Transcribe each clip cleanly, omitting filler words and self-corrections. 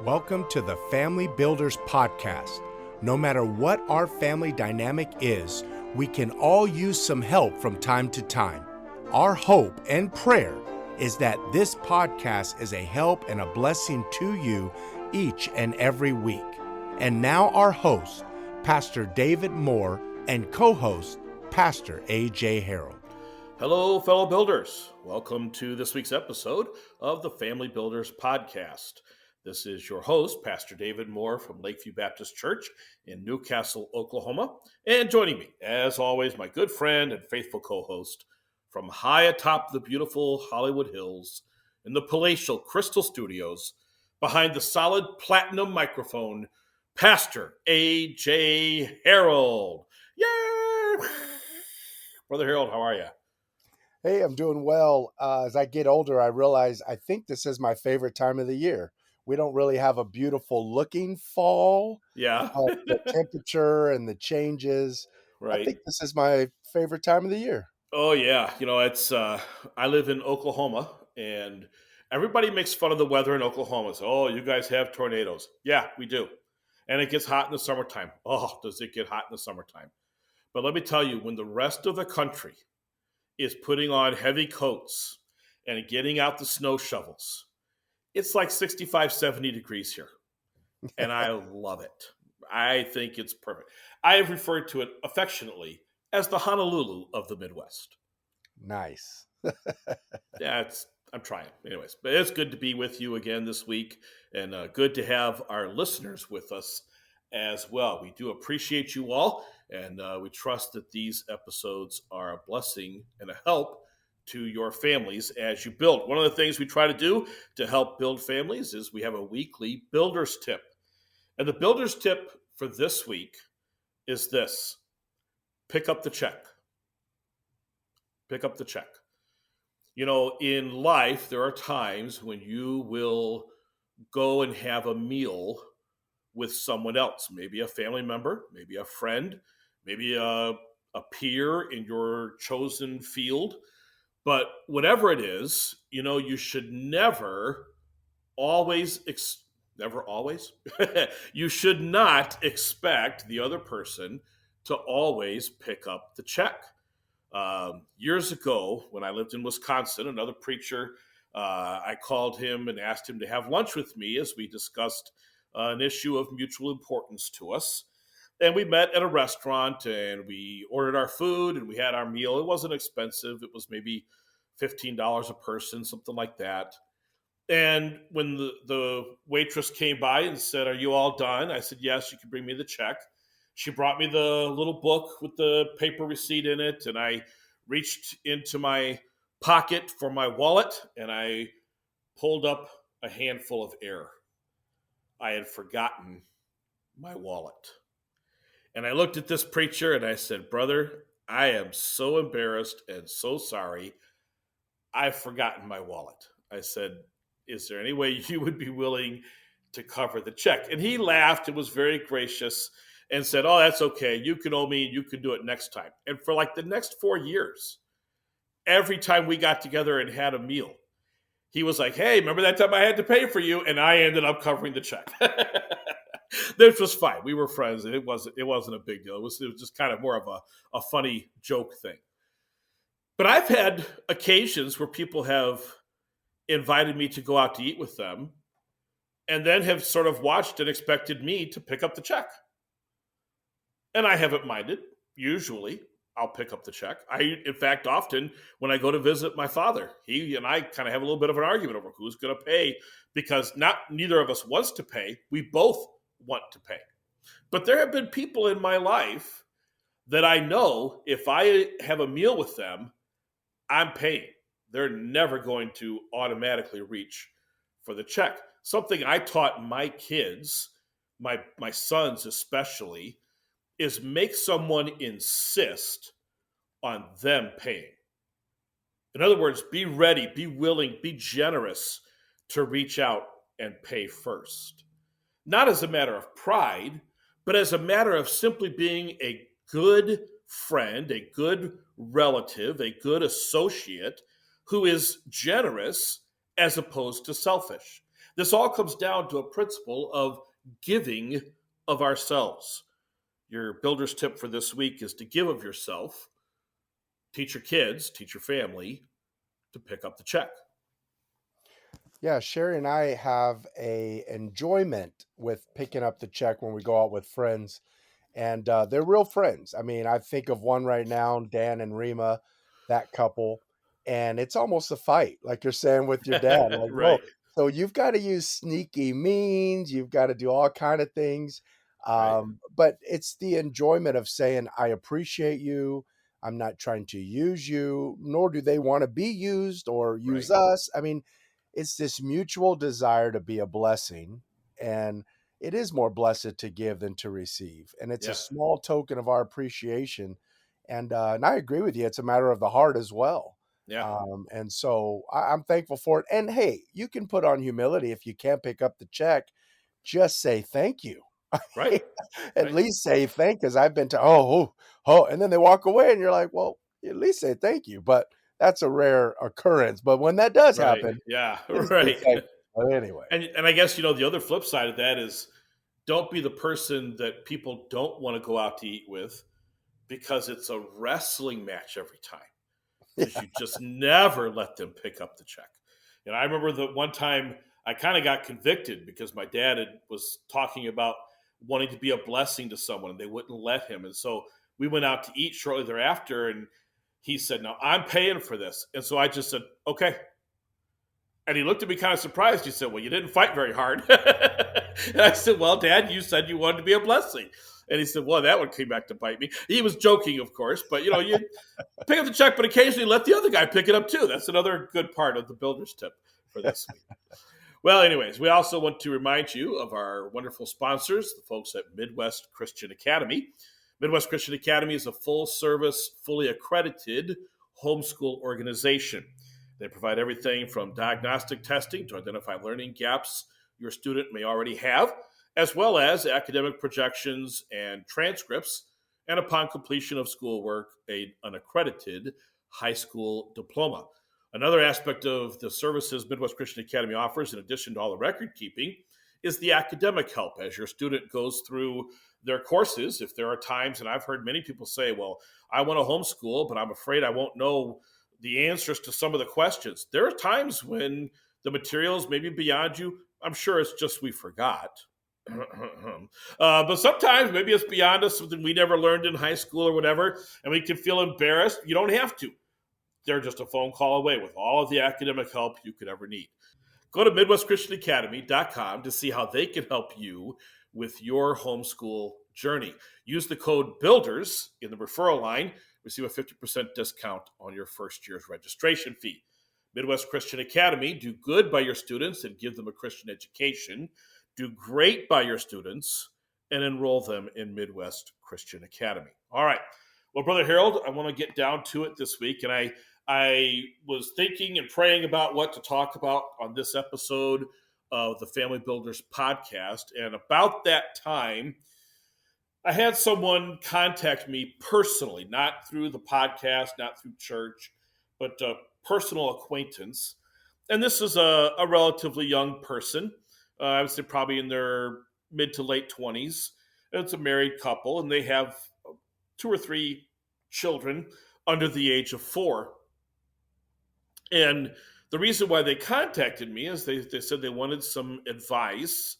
Welcome to the Family Builders Podcast. No matter what our family dynamic is, we can all use some help from time to time. Our hope and prayer is that this podcast is a help and a blessing to you each and every week. And now our host, Pastor David Moore, and co-host, Pastor A.J. Harold. Hello, fellow builders. Welcome to this week's episode of the Family Builders Podcast. This is your host, Pastor David Moore from Lakeview Baptist Church in Newcastle, Oklahoma. And joining me, as always, my good friend and faithful co-host from high atop the beautiful Hollywood Hills in the palatial Crystal Studios behind the solid platinum microphone, Pastor A.J. Harold. Yay! Brother Harold, how are you? Hey, I'm doing well. As I get older, I realize I think this is my favorite time of the year. We don't really have a beautiful looking fall. Yeah. The temperature and the changes. I Right. think this is my favorite time of the year. Oh yeah. It's I live in Oklahoma and everybody makes fun of the weather in Oklahoma. So, oh, you guys have tornadoes. Yeah, we do. And it gets hot in the summertime. Oh, does it get hot in the summertime? But let me tell you, when the rest of the country is putting on heavy coats and getting out the snow shovels, it's like 65, 70 degrees here. And I love it. I think it's perfect. I have referred to it affectionately as the Honolulu of the Midwest. Nice. Yeah, I'm trying. Anyways, but it's good to be with you again this week, and good to have our listeners with us as well. We do appreciate you all, and we trust that these episodes are a blessing and a help to your families as you build. One of the things we try to do to help build families is we have a weekly builder's tip. And the builder's tip for this week is this: pick up the check. Pick up the check. In life, there are times when you will go and have a meal with someone else, maybe a family member, maybe a friend, maybe a peer in your chosen field. But whatever it is, you should never always, you should not expect the other person to always pick up the check. Years ago, when I lived in Wisconsin, another preacher, I called him and asked him to have lunch with me as we discussed an issue of mutual importance to us. And we met at a restaurant and we ordered our food and we had our meal. It wasn't expensive. It was maybe $15 a person, something like that. And when the waitress came by and said, "Are you all done?" I said, "Yes, you can bring me the check." She brought me the little book with the paper receipt in it, and I reached into my pocket for my wallet, and I pulled up a handful of air. I had forgotten my wallet. And I looked at this preacher and I said, "Brother, I am so embarrassed and so sorry. I've forgotten my wallet." I said, "Is there any way you would be willing to cover the check?" And he laughed and was very gracious and said, "Oh, that's okay. You can owe me. You can do it next time." And for like the next 4 years, every time we got together and had a meal, he was like, "Hey, remember that time I had to pay for you?" And I ended up covering the check. This was fine. We were friends, and it wasn't a big deal. It was just kind of more of a funny joke thing. But I've had occasions where people have invited me to go out to eat with them and then have sort of watched and expected me to pick up the check. And I haven't minded. Usually, I'll pick up the check. In fact, often when I go to visit my father, he and I kind of have a little bit of an argument over who's going to pay, because neither of us wants to pay. We both want to pay. But there have been people in my life that I know if I have a meal with them, I'm paying. They're never going to automatically reach for the check. Something I taught my kids, my sons especially, is make someone insist on them paying. In other words, be ready, be willing, be generous to reach out and pay first. Not as a matter of pride, but as a matter of simply being a good friend, a good relative, a good associate who is generous as opposed to selfish. This all comes down to a principle of giving of ourselves. Your builder's tip for this week is to give of yourself, teach your kids, teach your family to pick up the check. Yeah, Sherry and I have a enjoyment with picking up the check when we go out with friends, and they're real friends. I mean, I think of one right now, Dan and Rima, that couple, and it's almost a fight, like you're saying with your dad. Like, whoa, Right, so you've got to use sneaky means, you've got to do all kind of things, right, but it's the enjoyment of saying, "I appreciate you. I'm not trying to use you, nor do they want to be used or use right. us." I mean, it's this mutual desire to be a blessing, and it is more blessed to give than to receive, and it's a Yeah, small token of our appreciation, and I agree with you, it's a matter of the heart as well, yeah, and so I'm thankful for it, and hey, you can put on humility if you can't pick up the check, just say thank you. right, At right, least say thank, 'cause I've been to, "Oh, oh, oh," and then they walk away, and you're like, "Well, at least say thank you," but that's a rare occurrence, but when that does right. happen, Yeah, please say right. thank you. But anyway. And I guess the other flip side of that is don't be the person that people don't want to go out to eat with because it's a wrestling match every time. Because you just never let them pick up the check. And I remember that one time I kind of got convicted because my was talking about wanting to be a blessing to someone and they wouldn't let him. And so we went out to eat shortly thereafter and he said, "No, I'm paying for this." And so I just said, "Okay." And he looked at me kind of surprised. He said, "Well, you didn't fight very hard." And I said, "Well, Dad, you said you wanted to be a blessing." And he said, "Well, that one came back to bite me." He was joking, of course, but you pick up the check, but occasionally let the other guy pick it up too. That's another good part of the builder's tip for this week. Well, anyways, we also want to remind you of our wonderful sponsors, the folks at Midwest Christian Academy. Midwest Christian Academy is a full service, fully accredited homeschool organization. They provide everything from diagnostic testing to identify learning gaps your student may already have, as well as academic projections and transcripts, and upon completion of schoolwork, an accredited high school diploma. Another aspect of the services Midwest Christian Academy offers, in addition to all the record keeping, is the academic help as your student goes through their courses. If there are times, and I've heard many people say, "Well, I want to homeschool, but I'm afraid I won't know the answers to some of the questions." There are times when the materials may be beyond you. I'm sure it's just we forgot. But sometimes maybe it's beyond us, something we never learned in high school or whatever, and we can feel embarrassed. You don't have to. They're just a phone call away with all of the academic help you could ever need. Go to MidwestChristianAcademy.com to see how they can help you with your homeschool journey. Use the code BUILDERS in the referral line. Receive a 50% discount on your first year's registration fee. Midwest Christian Academy, do good by your students and give them a Christian education. Do great by your students and enroll them in Midwest Christian Academy. All right. Well, Brother Harold, I want to get down to it this week, and I was thinking and praying about what to talk about on this episode of the Family Builders podcast. And about that time, I had someone contact me personally, not through the podcast, not through church, but a personal acquaintance. And this is a relatively young person. I would say probably in their mid to late 20s. It's a married couple, and they have two or three children under the age of 4. And the reason why they contacted me is they said they wanted some advice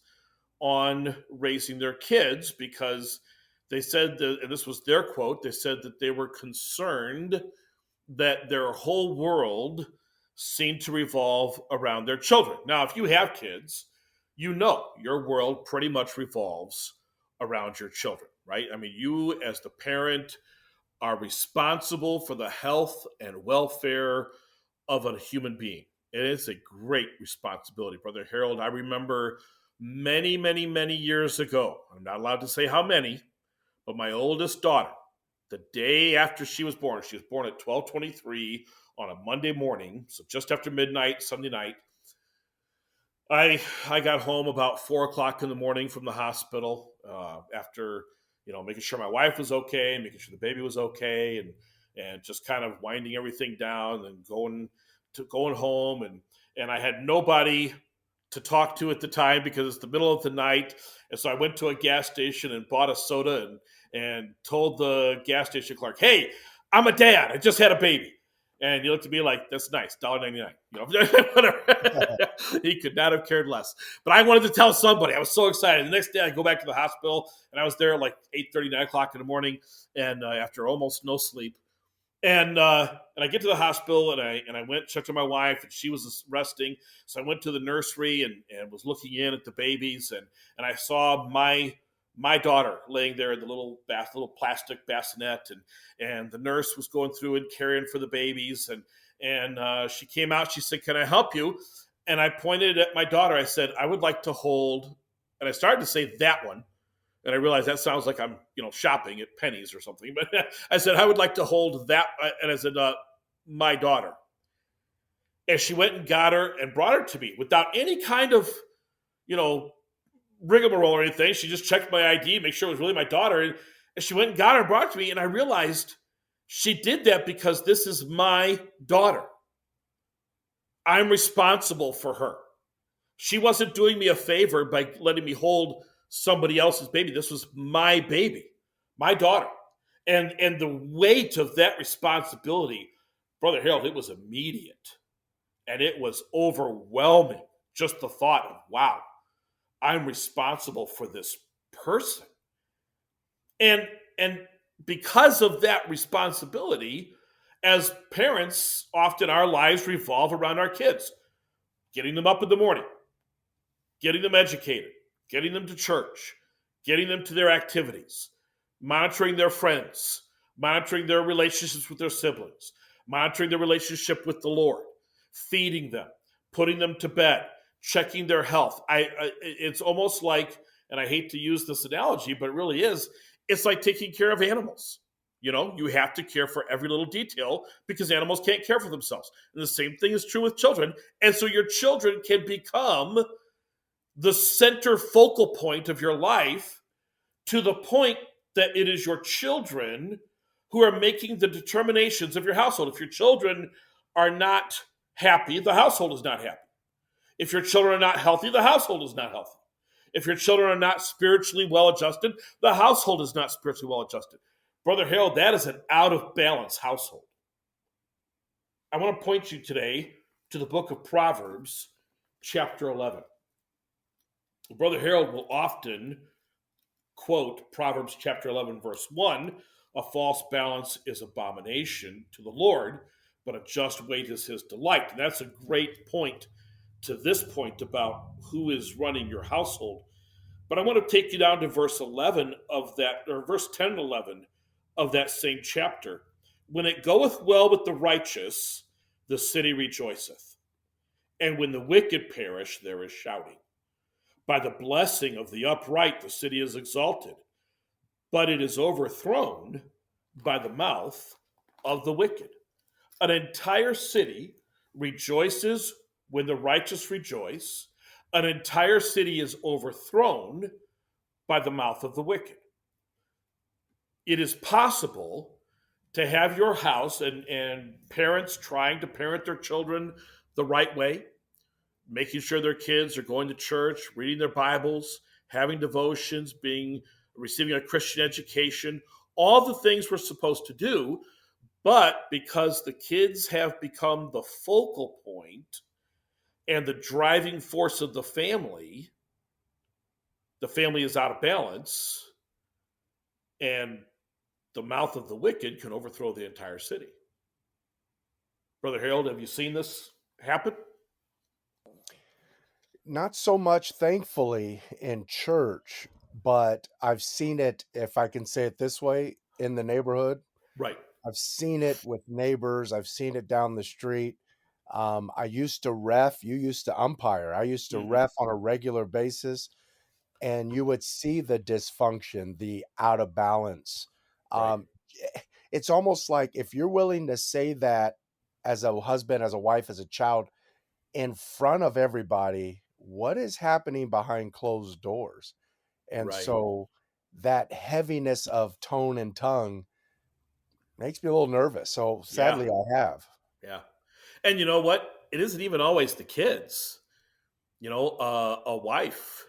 on raising their kids because they said that, and this was their quote, they said that they were concerned that their whole world seemed to revolve around their children. Now, if you have kids, you know your world pretty much revolves around your children, right? I mean, you as the parent are responsible for the health and welfare of a human being. It is a great responsibility, Brother Harold. I remember many, many, many years ago, I'm not allowed to say how many, but my oldest daughter, the day after she was born at 12:23 on a Monday morning, so just after midnight, Sunday night. I got home about 4 o'clock in the morning from the hospital after making sure my wife was okay, making sure the baby was okay, and just kind of winding everything down and going home and I had nobody to talk to at the time because it's the middle of the night. And so I went to a gas station and bought a soda and told the gas station clerk, "Hey, I'm a dad. I just had a baby." And he looked at me like, "That's nice, $1.99." Whatever. He could not have cared less. But I wanted to tell somebody. I was so excited. The next day, I go back to the hospital, and I was there at like 8:30, 9 o'clock in the morning, and after almost no sleep. And I get to the hospital, and I went checked on my wife, and she was resting. So I went to the nursery and was looking in at the babies, and I saw my daughter laying there in the little plastic bassinet, and the nurse was going through and caring for the babies, and she came out. She said, "Can I help you?" And I pointed at my daughter. I said, "I would like to hold," and I started to say that one. And I realized that sounds like I'm, shopping at Penny's or something. But I said, "I would like to hold that." And I said, "My daughter." And she went and got her and brought her to me without any kind of, you know, rigmarole or anything. She just checked my ID, make sure it was really my daughter. And she went and got her and brought her to me. And I realized she did that because this is my daughter. I'm responsible for her. She wasn't doing me a favor by letting me hold somebody else's baby. This was my baby, my daughter. And the weight of that responsibility, Brother Harold, it was immediate. And it was overwhelming. Just the thought of, wow, I'm responsible for this person. And because of that responsibility, as parents, often our lives revolve around our kids, getting them up in the morning, getting them educated, getting them to church, getting them to their activities, monitoring their friends, monitoring their relationships with their siblings, monitoring their relationship with the Lord, feeding them, putting them to bed, checking their health. It's almost like, and I hate to use this analogy, but it really is, it's like taking care of animals. You have to care for every little detail because animals can't care for themselves. And the same thing is true with children. And so your children can become the center focal point of your life to the point that it is your children who are making the determinations of your household. If your children are not happy, the household is not happy. If your children are not healthy, the household is not healthy. If your children are not spiritually well adjusted, the household is not spiritually well adjusted. Brother Harold, that is an out of balance household. I want to point you today to the book of Proverbs, chapter 11. Brother Harold will often quote Proverbs chapter 11, verse 1, "A false balance is abomination to the Lord, but a just weight is his delight." And that's a great point to this point about who is running your household. But I want to take you down to verse 11 of that, or verse 10 and 11 of that same chapter. "When it goeth well with the righteous, the city rejoiceth. And when the wicked perish, there is shouting. By the blessing of the upright, the city is exalted, but it is overthrown by the mouth of the wicked." An entire city rejoices when the righteous rejoice. An entire city is overthrown by the mouth of the wicked. It is possible to have your house and parents trying to parent their children the right way, making sure their kids are going to church, reading their Bibles, having devotions, receiving a Christian education, all the things we're supposed to do. But because the kids have become the focal point and the driving force of the family is out of balance, and the mouth of the wicked can overthrow the entire city. Brother Harold, have you seen this happen? Not so much, thankfully, in church, but I've seen it, if I can say it this way, in the neighborhood. Right. I've seen it with neighbors. I've seen it down the street. I used to ref. You used to umpire. I used to Mm-hmm. ref on a regular basis, and you would see the dysfunction, the out of balance. Right. It's almost like if you're willing to say that as a husband, as a wife, as a child, in front of everybody, what is happening behind closed doors? And Right. so that heaviness of tone and tongue makes me a little nervous. So Yeah. sadly, I have. Yeah. And you know what? It isn't even always the kids. A wife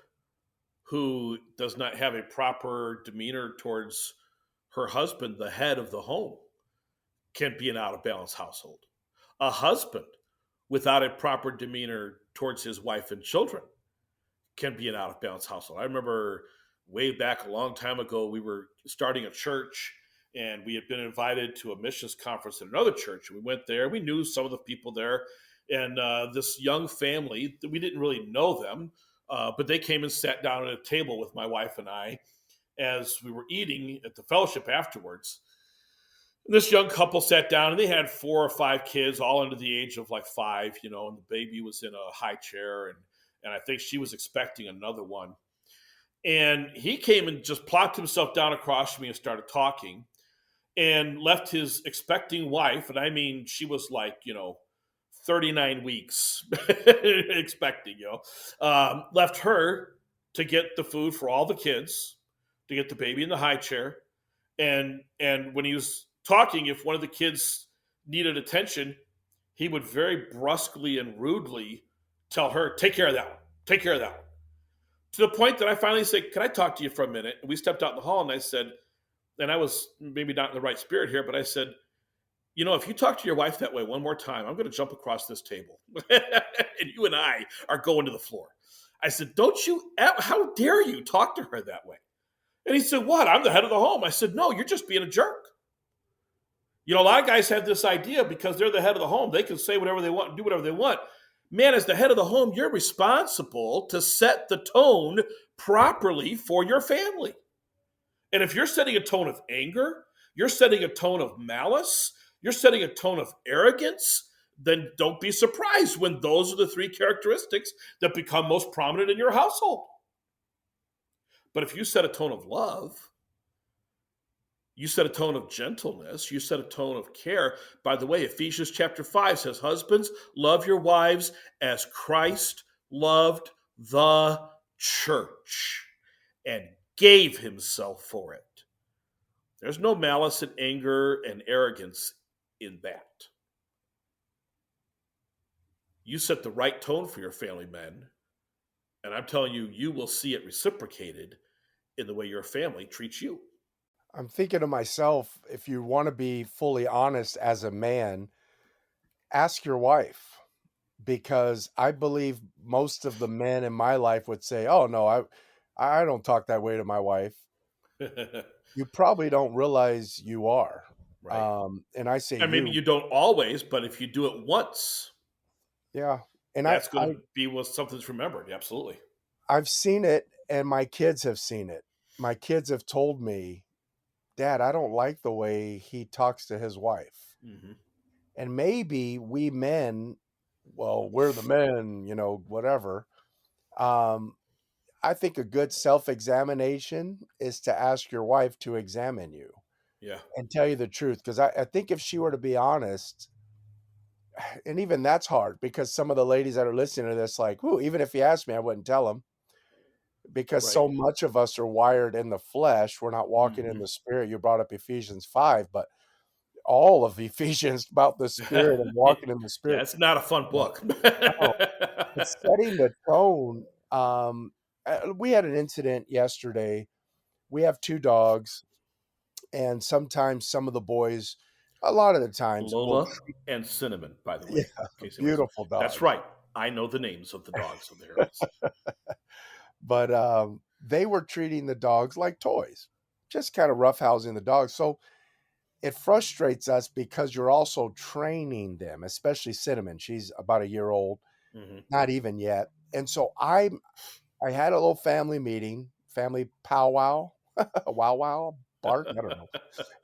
who does not have a proper demeanor towards her husband, the head of the home, can be an out of balance household. A husband without a proper demeanor towards his wife and children can be an out of balance household. I remember way back a long time ago, we were starting a church and we had been invited to a missions conference at another church. We went there, we knew some of the people there, and this young family, we didn't really know them, but they came and sat down at a table with my wife and I as we were eating at the fellowship afterwards. This young couple sat down and they had 4 or 5 kids, all under the age of like 5, and the baby was in a high chair, and I think she was expecting another one. And he came and just plopped himself down across from me and started talking and left his expecting wife, and I mean, she was like, 39 weeks expecting, left her to get the food for all the kids, to get the baby in the high chair. And when he was talking, if one of the kids needed attention, he would very brusquely and rudely tell her, take care of that one, take care of that one. To the point that I finally said, can I talk to you for a minute? And we stepped out in the hall and I said, and I was maybe not in the right spirit here, but I said, if you talk to your wife that way one more time, I'm going to jump across this table and you and I are going to the floor. I said, how dare you talk to her that way? And he said, what? I'm the head of the home. I said, no, you're just being a jerk. A lot of guys have this idea because they're the head of the home, they can say whatever they want and do whatever they want. Man, as the head of the home, you're responsible to set the tone properly for your family. And if you're setting a tone of anger, you're setting a tone of malice, you're setting a tone of arrogance, then don't be surprised when those are the 3 characteristics that become most prominent in your household. But if you set a tone of love, you set a tone of gentleness, you set a tone of care. By the way, Ephesians chapter 5 says, husbands, love your wives as Christ loved the church and gave himself for it. There's no malice and anger and arrogance in that. You set the right tone for your family, men, and I'm telling you, you will see it reciprocated in the way your family treats you. I'm thinking to myself, if you want to be fully honest as a man, ask your wife, because I believe most of the men in my life would say, "Oh no, I don't talk that way to my wife." You probably don't realize you are. Right. And I say And maybe you, you don't always, but if you do it once, yeah. And that's going to be what something's remembered. Absolutely. I've seen it, and my kids have seen it. My kids have told me, Dad, I don't like the way he talks to his wife. Mm-hmm. And maybe we men, well, we're the men, whatever. Um, I think a good self-examination is to ask your wife to examine you Yeah. and tell you the truth. Because I think if she were to be honest, and even that's hard, because some of the ladies that are listening to this, like, ooh, even if he asked me, I wouldn't tell him, because Right. so much of us are wired in the flesh. We're not walking in Mm-hmm. the spirit. You brought up Ephesians 5, but all of Ephesians about the spirit and Yeah, walking in the spirit. it's not a fun Yeah. book. No, but setting the tone. We had an incident yesterday. We have 2 dogs, and sometimes some of the boys, a lot of the times, will Lola treat. and Cinnamon, by the way, Yeah, in case anybody's. beautiful That's dogs. right. I know the names of the dogs of the Harriets. But, they were treating the dogs like toys, just kinda roughhousing the dogs. So, it frustrates us because you're also training them, especially Cinnamon. She's about a year old, Mm-hmm. not even yet. And so I had a little family meeting, family powwow, wow wow, bark, I don't know.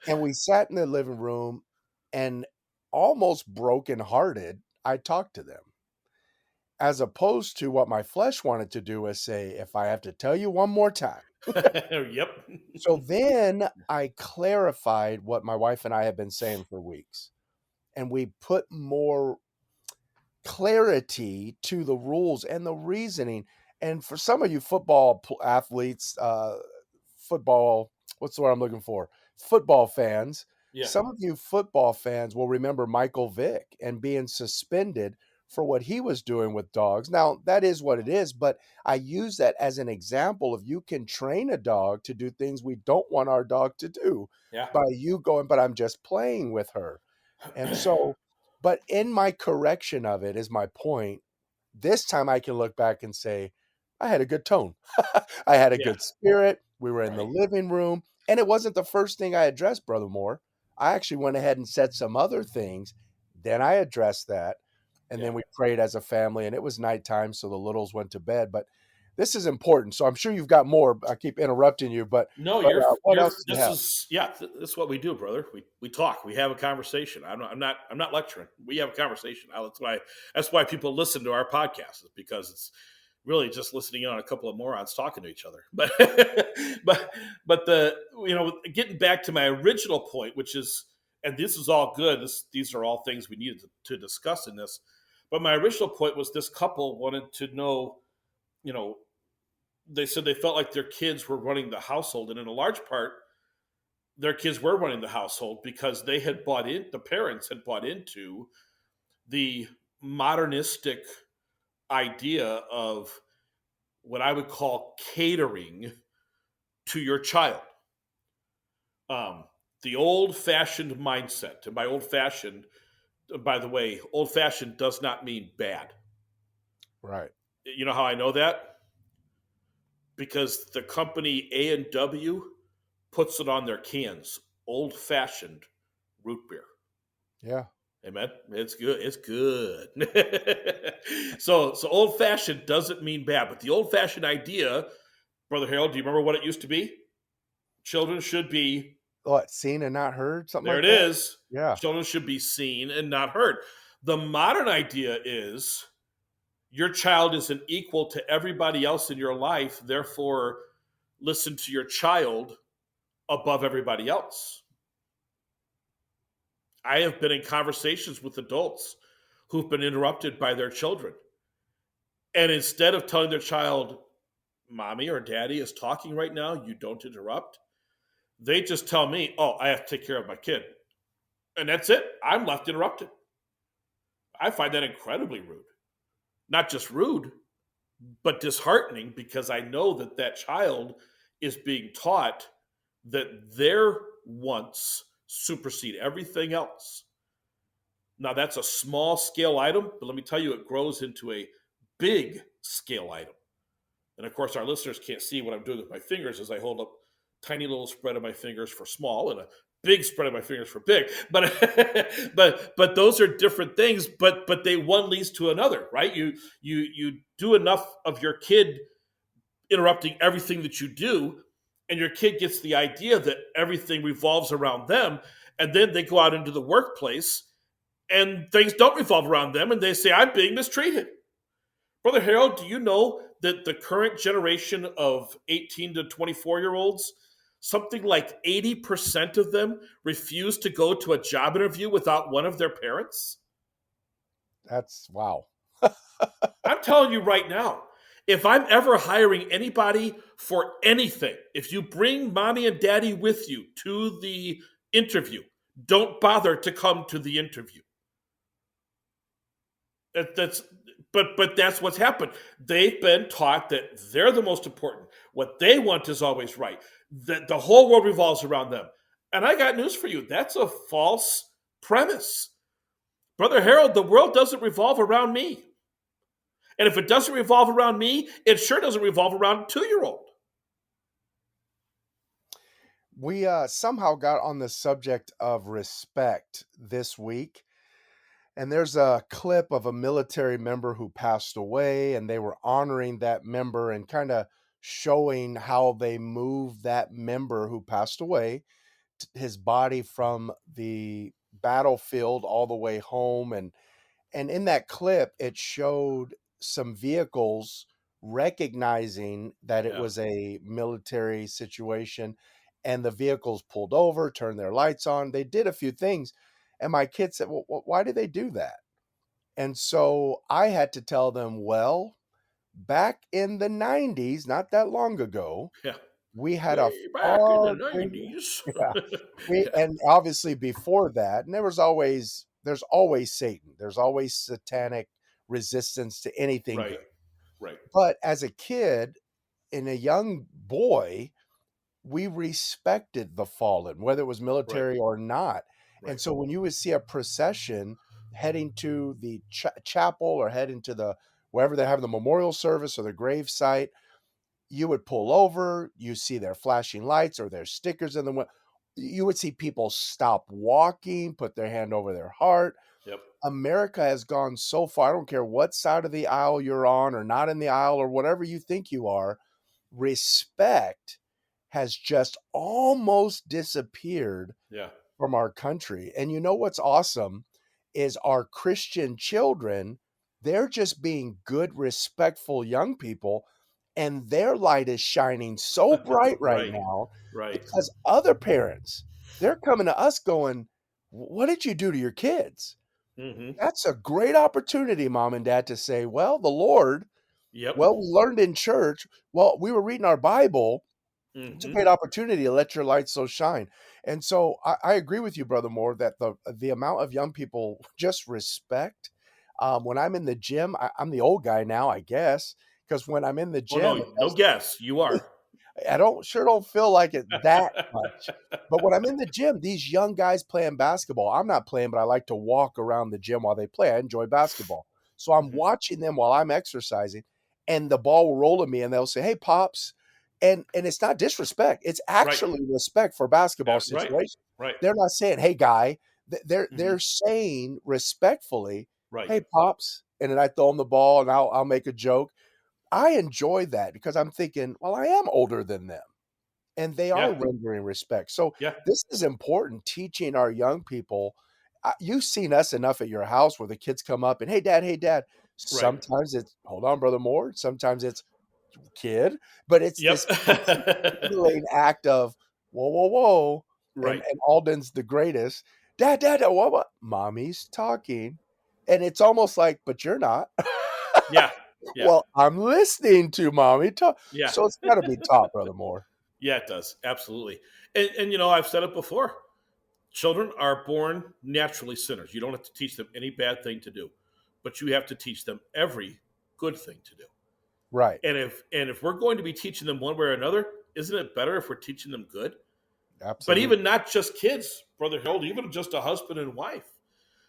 And we sat in the living room, and almost brokenhearted, I talked to them, as opposed to what my flesh wanted to do is say, if I have to tell you one more time. Yep. So then I clarified what my wife and I have been saying for weeks, and we put more clarity to the rules and the reasoning. And for some of you football athletes, football, what's the word I'm looking for? Football fans. Yeah. Some of you football fans will remember Michael Vick and being suspended for what he was doing with dogs. Now, that is what it is, but I use that as an example of you can train a dog to do things we don't want our dog to do Yeah. by you going, but I'm just playing with her. And so, but in my correction of it is my point. This time I can look back and say, I had a good tone. I had a Yeah. good spirit. We were in the Right. living room, and it wasn't the first thing I addressed, Brother Moore. I actually went ahead and said some other things. Then I addressed that, and Yeah. then we prayed as a family, and it was nighttime, so the littles went to bed. But this is important. So I'm sure you've got more. I keep interrupting you, but No, what else do you this have? is yeah, this is what we do, brother. We talk, we have a conversation. I'm not lecturing. We have a conversation. That's why people listen to our podcast, is because it's really just listening in on a couple of morons talking to each other. But but the getting back to my original point, which is, and this is all good. These are all things we needed to discuss in this. But my original point was, this couple wanted to know, you know, they said they felt like their kids were running the household, and in a large part, their kids were running the household because the parents had bought into the modernistic idea of what I would call catering to your child. Um, the old fashioned mindset, and by old fashioned, by the way, old fashioned does not mean bad. Right. You know how I know that? Because the company A&W puts it on their cans. Old fashioned root beer. Yeah. Amen. It's good. It's good. So old fashioned doesn't mean bad, but the old fashioned idea, Brother Harold, do you remember what it used to be? Children should be, What, seen and not heard? Something there like it that? is. Yeah. Children should be seen and not heard. The modern idea is your child is an equal to everybody else in your life, therefore, listen to your child above everybody else. I have been in conversations with adults who've been interrupted by their children. And instead of telling their child, mommy or daddy is talking right now, you don't interrupt, they just tell me, oh, I have to take care of my kid. And that's it. I'm left interrupted. I find that incredibly rude. Not just rude, but disheartening, because I know that that child is being taught that their wants supersede everything else. Now, that's a small scale item, but let me tell you, it grows into a big scale item. And of course, our listeners can't see what I'm doing with my fingers as I hold up tiny little spread of my fingers for small and a big spread of my fingers for big. But but those are different things. But they, one leads to another, right? You do enough of your kid interrupting everything that you do, and your kid gets the idea that everything revolves around them, and then they go out into the workplace and things don't revolve around them, and they say, I'm being mistreated. Brother Harold, do you know that the current generation of 18 to 24-year-olds, something like 80% of them refuse to go to a job interview without one of their parents? That's wow. I'm telling you right now, if I'm ever hiring anybody for anything, if you bring mommy and daddy with you to the interview, don't bother to come to the interview. That's but that's what's happened. They've been taught that they're the most important. What they want is always right. That the whole world revolves around them. And I got news for you. That's a false premise. Brother Harold, the world doesn't revolve around me. And if it doesn't revolve around me, it sure doesn't revolve around a 2-year-old. We somehow got on the subject of respect this week. And there's a clip of a military member who passed away, and they were honoring that member and kind of showing how they moved that member who passed away, his body from the battlefield all the way home. And in that clip, it showed some vehicles recognizing that it Yeah. was a military situation, and the vehicles pulled over, turned their lights on. They did a few things. And my kid said, well, why did they do that? And so I had to tell them, well, back in the 90s, not that long ago, Yeah. we had a Way back in the far greater, 90s. yeah, and obviously before that, and there's always Satan. There's always satanic resistance to anything Right. good. Right. But as a kid and a young boy, we respected the fallen, whether it was Right. military or not. And Right. so when you would see a procession heading to the chapel or heading to the wherever they have the memorial service or the grave site, you would pull over, you see their flashing lights or their stickers in the window. You would see people stop walking, put their hand over their heart. Yep. America has gone so far. I don't care what side of the aisle you're on or not in the aisle or whatever you think you are, respect has just almost disappeared Yeah. from our country. And you know what's awesome is our Christian children, they're just being good, respectful young people, and their light is shining so bright right Right. now Right. because other parents, they're coming to us going, "What did you do to your kids?" Hmm. That's a great opportunity, mom and dad, to say, "Well, the Lord, Yep. well, we learned in church. Well, we were reading our Bible. It's a Hmm. great opportunity to let your light so shine." And so I agree with you, Brother Moore, that the amount of young people just respect. When I'm in the gym, I'm the old guy now, I guess, because when I'm in the Oh gym, no, no guess. You are. I don't feel like it that much. But when I'm in the gym, these young guys playing basketball, I'm not playing, but I like to walk around the gym while they play. I enjoy basketball. So I'm Mhm. watching them while I'm exercising, and the ball will roll to me and they'll say, "Hey, Pops." And it's not disrespect. It's Right. actually respect for basketball Right. situation. Right. They're not saying, "Hey, guy." They're Hmm. saying respectfully, Right. "Hey, Pops." And then I throw them the ball and I'll make a joke. I enjoy that because I'm thinking, well, I am older than them and they are Yeah. rendering respect. So Yeah. this is important, teaching our young people. You've seen us enough at your house where the kids come up and, hey, dad. Right. Sometimes it's, hold on, Brother Moore. Sometimes it's, kid, but it's Yep. this continuing act of, whoa. And, Right. and Alden's the greatest. Dad, what? Mommy's talking. And it's almost like, but you're not. Yeah. Yeah. Well, I'm listening to mommy talk. Yeah. So it's got to be taught, Brother Moore. Yeah. It does. Absolutely. And you know, I've said it before. Children are born naturally sinners. You don't have to teach them any bad thing to do, but you have to teach them every good thing to do. Right. And if we're going to be teaching them one way or another, isn't it better if we're teaching them good? But Absolutely. even not just kids, Brother Harold, even just a husband and wife.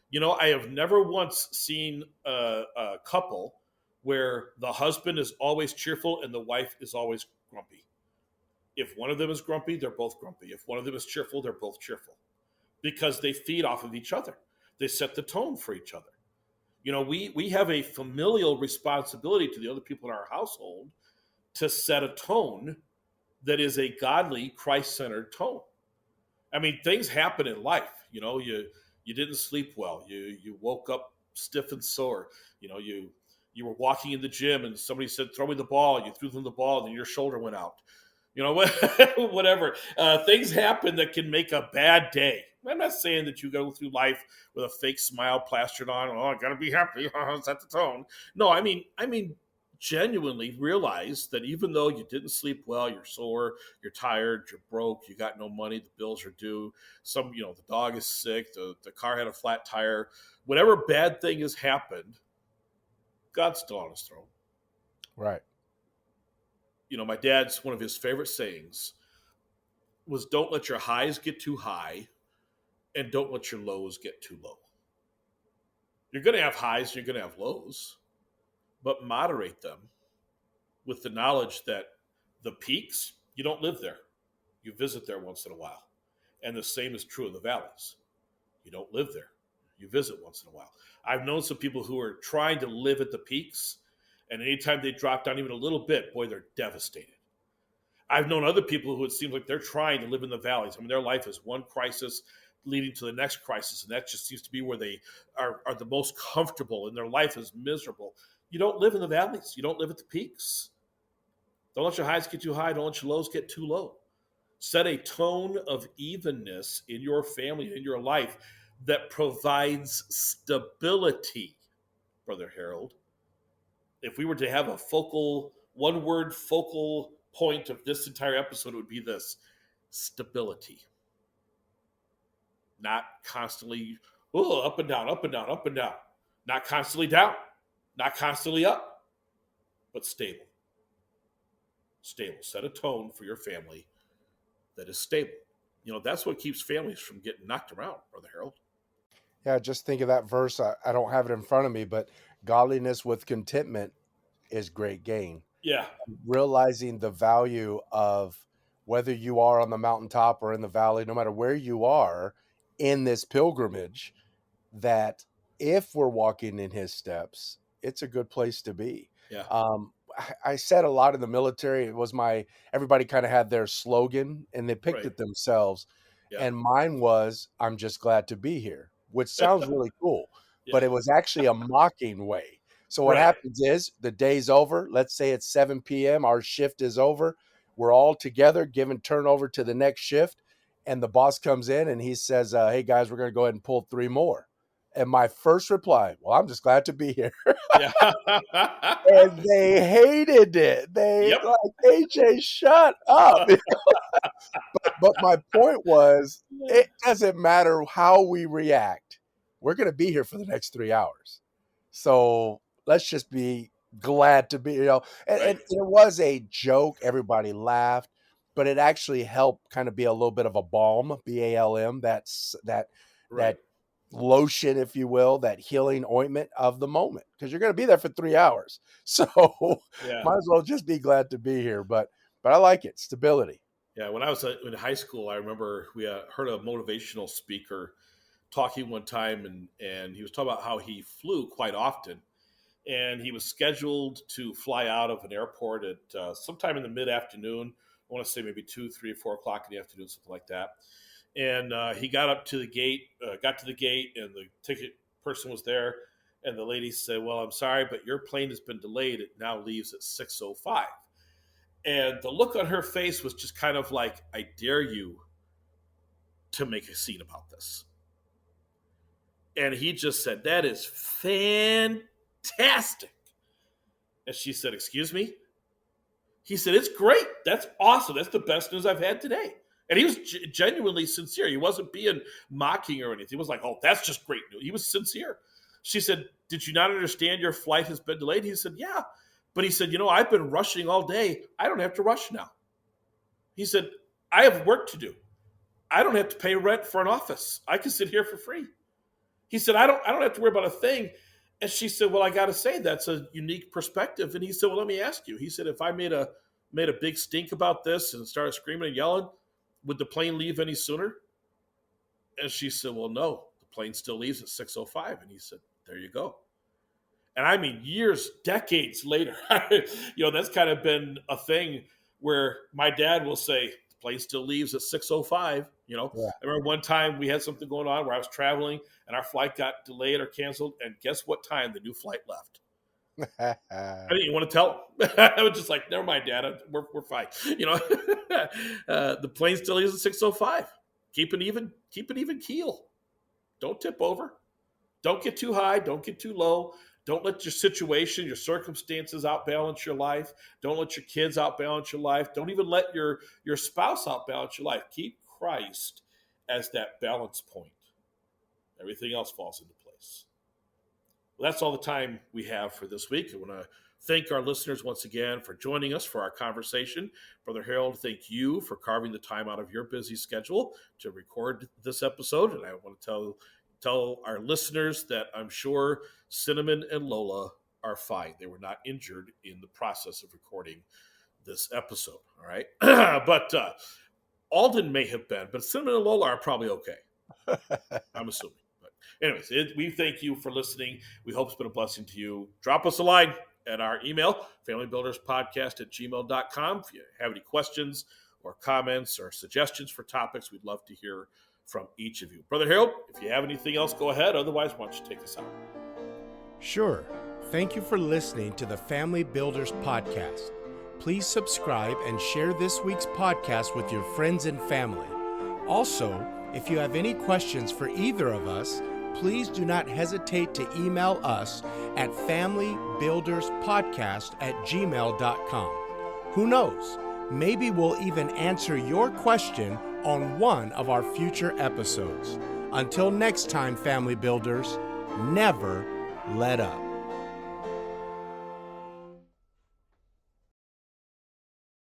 You know, I have never once seen a couple where the husband is always cheerful and the wife is always grumpy. If one of them is grumpy, they're both grumpy. If one of them is cheerful, they're both cheerful because they feed off of each other. They set the tone for each other. You know, we have a familial responsibility to the other people in our household to set a tone that is a godly, Christ-centered tone. I mean, things happen in life. You know, you didn't sleep well. You woke up stiff and sore. You know, you were walking in the gym and somebody said, "Throw me the ball." You threw them the ball, and then your shoulder went out. You know, whatever. Things happen that can make a bad day. I'm not saying that you go through life with a fake smile plastered on. Oh, I gotta be happy. Set the tone. No, I mean, genuinely realize that even though you didn't sleep well, you're sore, you're tired, you're broke, you got no money, the bills are due, the dog is sick, the car had a flat tire, whatever bad thing has happened, God's still on his throne. Right. You know, my dad's one of his favorite sayings was don't let your highs get too high and don't let your lows get too low. You're going to have highs, you're going to have lows, but moderate them with the knowledge that the peaks, you don't live there. You visit there once in a while. And the same is true of the valleys. You don't live there. You visit once in a while. I've known some people who are trying to live at the peaks, and anytime they drop down even a little bit, boy, they're devastated. I've known other people who it seems like they're trying to live in the valleys. I mean, their life is one crisis leading to the next crisis, and that just seems to be where they are the most comfortable, and their life is miserable. You don't live in the valleys. You don't live at the peaks. Don't let your highs get too high. Don't let your lows get too low. Set a tone of evenness in your family, in your life that provides stability, Brother Harold. If we were to have a one word focal point of this entire episode, it would be this: stability. Not constantly up and down, up and down, up and down. Not constantly down. Not constantly up, but stable. Stable. Set a tone for your family that is stable. That's what keeps families from getting knocked around, Brother Harold. Yeah, just think of that verse. I don't have it in front of me, but godliness with contentment is great gain. Yeah. Realizing the value of whether you are on the mountaintop or in the valley, no matter where you are in this pilgrimage, that if we're walking in his steps, it's a good place to be. Yeah. I said a lot in the military. It was everybody kind of had their slogan and they picked it themselves. Yeah. And mine was, I'm just glad to be here, which sounds really cool, but it was actually a mocking way. So what happens is the day's over. Let's say it's 7 p.m. Our shift is over. We're all together, giving turnover to the next shift. And the boss comes in and he says, hey, guys, we're going to go ahead and pull 3 more. And my first reply, well, I'm just glad to be here. Yeah. And they hated it. Like, AJ, shut up. But my point was, it doesn't matter how we react. We're going to be here for the next 3 hours. So let's just be glad to be, and it was a joke. Everybody laughed, but it actually helped kind of be a little bit of a balm, BALM, that lotion, if you will, that healing ointment of the moment, because you're going to be there for 3 hours. So might as well just be glad to be here. But I like it. Stability. Yeah. When I was in high school, I remember we heard a motivational speaker talking one time, and he was talking about how he flew quite often, and he was scheduled to fly out of an airport at sometime in the mid-afternoon. I want to say maybe 2, 3, 4 o'clock in the afternoon, something like that. And he got to the gate, and the ticket person was there. And the lady said, well, I'm sorry, but your plane has been delayed. It now leaves at 6:05. And the look on her face was just kind of like, I dare you to make a scene about this. And he just said, that is fantastic. And she said, excuse me? He said, it's great. That's awesome. That's the best news I've had today. And he was genuinely sincere. He wasn't being mocking or anything. He was like, oh, that's just great news. He was sincere. She said, did you not understand your flight has been delayed? He said, yeah. But he said, I've been rushing all day. I don't have to rush now. He said, I have work to do. I don't have to pay rent for an office. I can sit here for free. He said, I don't have to worry about a thing. And she said, well, I got to say, that's a unique perspective. And he said, well, let me ask you. He said, if I made a big stink about this and started screaming and yelling, would the plane leave any sooner? And she said, well, no, the plane still leaves at 6:05. And he said, there you go. And I mean, years, decades later, that's kind of been a thing where my dad will say, the plane still leaves at 6:05. I remember one time we had something going on where I was traveling and our flight got delayed or canceled. And guess what time the new flight left? I didn't even want to tell him. I was just like, never mind, Dad. We're fine. The plane still leaves at 6:05. Keep an even keel. Don't tip over. Don't get too high. Don't get too low. Don't let your situation, your circumstances outbalance your life. Don't let your kids outbalance your life. Don't even let your spouse outbalance your life. Keep Christ as that balance point. Everything else falls into place. Well, that's all the time we have for this week. I want to thank our listeners once again for joining us for our conversation. Brother Harold, thank you for carving the time out of your busy schedule to record this episode. And I want to tell our listeners that I'm sure Cinnamon and Lola are fine. They were not injured in the process of recording this episode. All right. But Alden may have been, but Cinnamon and Lola are probably okay. I'm assuming. Anyways, we thank you for listening. We hope it's been a blessing to you. Drop us a line at our email, familybuilderspodcast@gmail.com. If you have any questions or comments or suggestions for topics, we'd love to hear from each of you. Brother Harold, if you have anything else, go ahead. Otherwise, why don't you take us out? Sure. Thank you for listening to the Family Builders Podcast. Please subscribe and share this week's podcast with your friends and family. Also, if you have any questions for either of us, please do not hesitate to email us at familybuilderspodcast@gmail.com. Who knows? Maybe we'll even answer your question on one of our future episodes. Until next time, Family Builders, never let up.